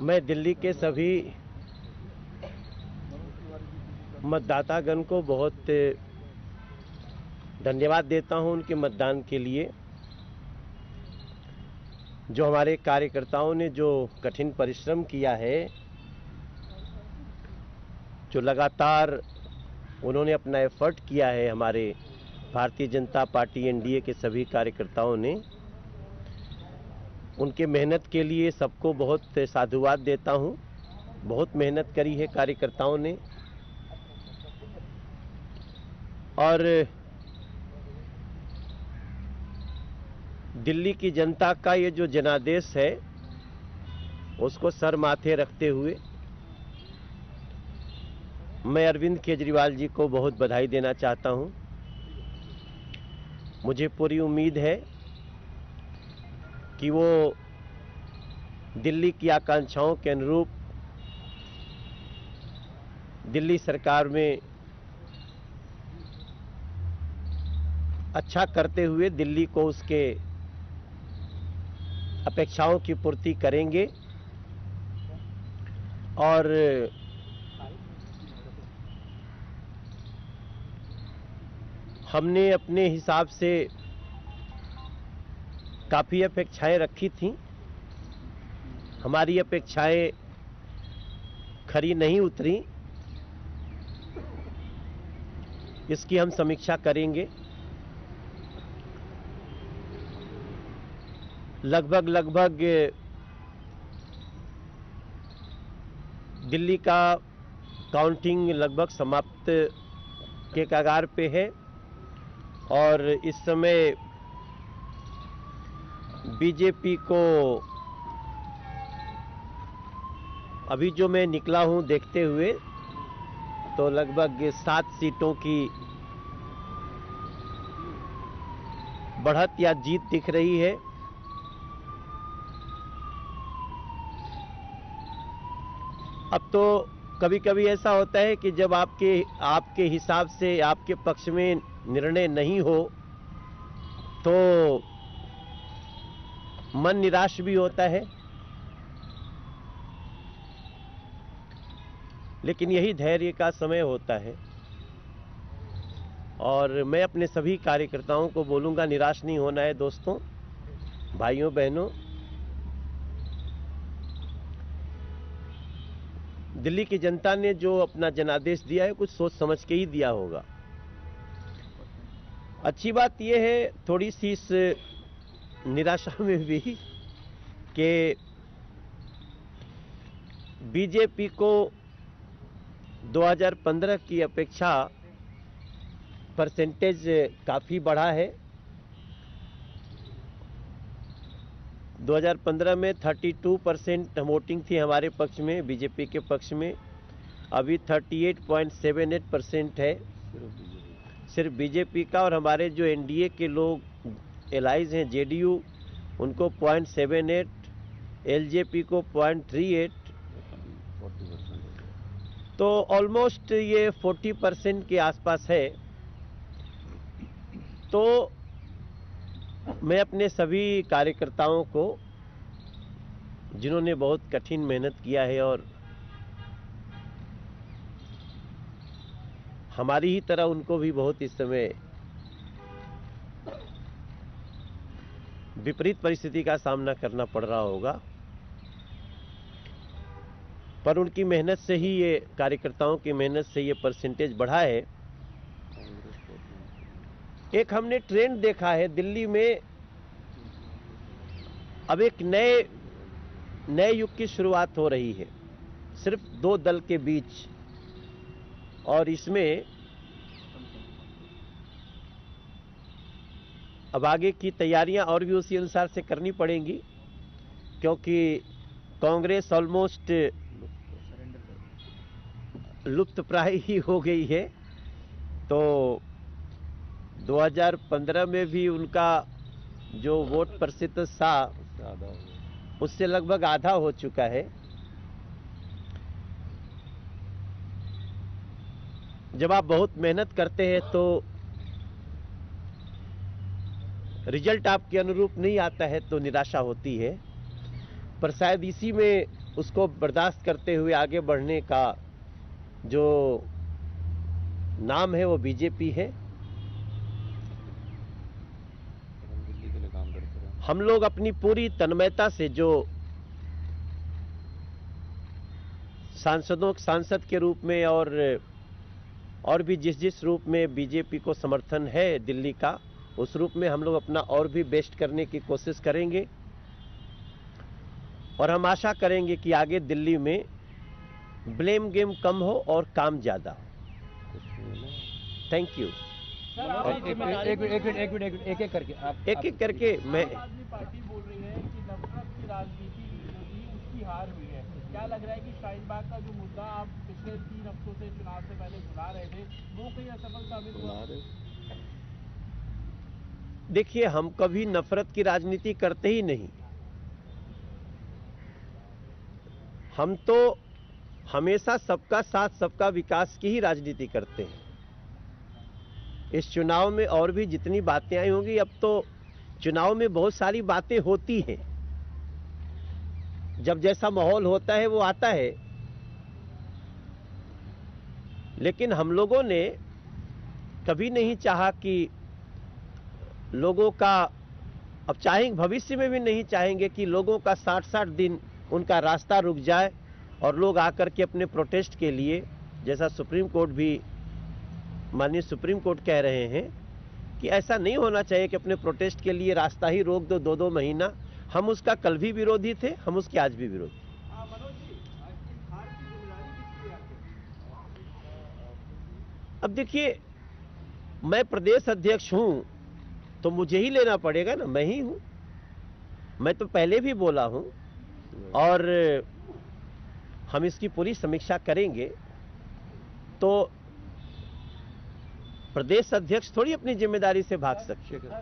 मैं दिल्ली के सभी मतदातागण को बहुत धन्यवाद देता हूं उनके मतदान के लिए। जो हमारे कार्यकर्ताओं ने जो कठिन परिश्रम किया है, जो लगातार उन्होंने अपना एफर्ट किया है, हमारे भारतीय जनता पार्टी एनडीए के सभी कार्यकर्ताओं ने, उनके मेहनत के लिए सबको बहुत साधुवाद देता हूं। बहुत मेहनत करी है कार्यकर्ताओं ने और दिल्ली की जनता का ये जो जनादेश है उसको सर माथे रखते हुए मैं अरविंद केजरीवाल जी को बहुत बधाई देना चाहता हूं। मुझे पूरी उम्मीद है कि वो दिल्ली की आकांक्षाओं के अनुरूप दिल्ली सरकार में अच्छा करते हुए दिल्ली को उसके अपेक्षाओं की पूर्ति करेंगे और हमने अपने हिसाब से काफ़ी अपेक्षाएं रखी थीं। हमारी अपेक्षाएं खरी नहीं उतरी, इसकी हम समीक्षा करेंगे। लगभग दिल्ली का काउंटिंग लगभग समाप्त के कगार पे है और इस समय बीजेपी को अभी जो मैं निकला हूं देखते हुए तो लगभग 7 सीटों की बढ़त या जीत दिख रही है। अब तो कभी कभी ऐसा होता है कि जब आपके हिसाब से आपके पक्ष में निर्णय नहीं हो तो मन निराश भी होता है, लेकिन यही धैर्य का समय होता है और मैं अपने सभी कार्यकर्ताओं को बोलूंगा निराश नहीं होना है। दोस्तों, भाइयों बहनों, दिल्ली की जनता ने जो अपना जनादेश दिया है कुछ सोच समझ के ही दिया होगा। अच्छी बात यह है थोड़ी सी इस निराशा में भी कि बीजेपी को 2015 की अपेक्षा परसेंटेज काफ़ी बढ़ा है। 2015 में 32% वोटिंग थी हमारे पक्ष में, बीजेपी के पक्ष में। अभी 38.78% है सिर्फ बीजेपी का, और हमारे जो एनडीए के लोग एलाइज हैं जेडीयू उनको 0.78, एलजेपी को 0.38, तो ऑलमोस्ट ये 40% के आसपास है। तो मैं अपने सभी कार्यकर्ताओं को जिन्होंने बहुत कठिन मेहनत किया है और हमारी ही तरह उनको भी बहुत इस समय विपरीत परिस्थिति का सामना करना पड़ रहा होगा, पर उनकी मेहनत से ही, ये कार्यकर्ताओं की मेहनत से ये परसेंटेज बढ़ा है। एक हमने ट्रेंड देखा है दिल्ली में, अब एक नए युग की शुरुआत हो रही है सिर्फ 2 दल के बीच, और इसमें अब आगे की तैयारियां और भी उसी अनुसार से करनी पड़ेंगी, क्योंकि कांग्रेस ऑलमोस्ट लुप्तप्राय ही हो गई है। तो 2015 में भी उनका जो वोट प्रतिशत था उससे लगभग आधा हो चुका है। जब आप बहुत मेहनत करते हैं तो रिजल्ट आपके अनुरूप नहीं आता है तो निराशा होती है, पर शायद इसी में उसको बर्दाश्त करते हुए आगे बढ़ने का जो नाम है वो बीजेपी है। दिल्ली के लिए काम करते रहे। हम लोग अपनी पूरी तन्मयता से जो सांसद के रूप में और भी जिस रूप में बीजेपी को समर्थन है दिल्ली का, उस रूप में हम लोग अपना और भी बेस्ट करने की कोशिश करेंगे और हम आशा करेंगे कि आगे दिल्ली में ब्लेम गेम कम हो और काम ज्यादा हो। Thank you. एक करके करके मैं पार्टी बोल रही है कि नफरत की राजनीति जो थी उसकी हार हुई है। क्या लग रहा है कि शाहीन बाग का जो मुद्दा आप पिछले 3 हफ्तों से चुनाव से पहले बुला रहे थे वो कहीं असफल साबित हुआ? देखिए, हम कभी नफरत की राजनीति करते ही नहीं। हम तो हमेशा सबका साथ सबका विकास की ही राजनीति करते हैं। इस चुनाव में और भी जितनी बातें आई होंगी, अब तो चुनाव में बहुत सारी बातें होती हैं, जब जैसा माहौल होता है वो आता है। लेकिन हम लोगों ने कभी नहीं चाहा कि लोगों का, अब चाहेंगे भविष्य में भी नहीं चाहेंगे कि लोगों का 60-60 दिन उनका रास्ता रुक जाए और लोग आकर के अपने प्रोटेस्ट के लिए, जैसा सुप्रीम कोर्ट भी, माननीय सुप्रीम कोर्ट कह रहे हैं कि ऐसा नहीं होना चाहिए कि अपने प्रोटेस्ट के लिए रास्ता ही रोक दो 2-2 महीना। हम उसका कल भी विरोधी थे, हम उसके आज भी विरोधी। अब देखिए, मैं प्रदेश अध्यक्ष हूं तो मुझे ही लेना पड़ेगा ना, मैं ही हूं। मैं तो पहले भी बोला हूं और हम इसकी पूरी समीक्षा करेंगे। तो प्रदेश अध्यक्ष थोड़ी अपनी जिम्मेदारी से भाग सकते हैं।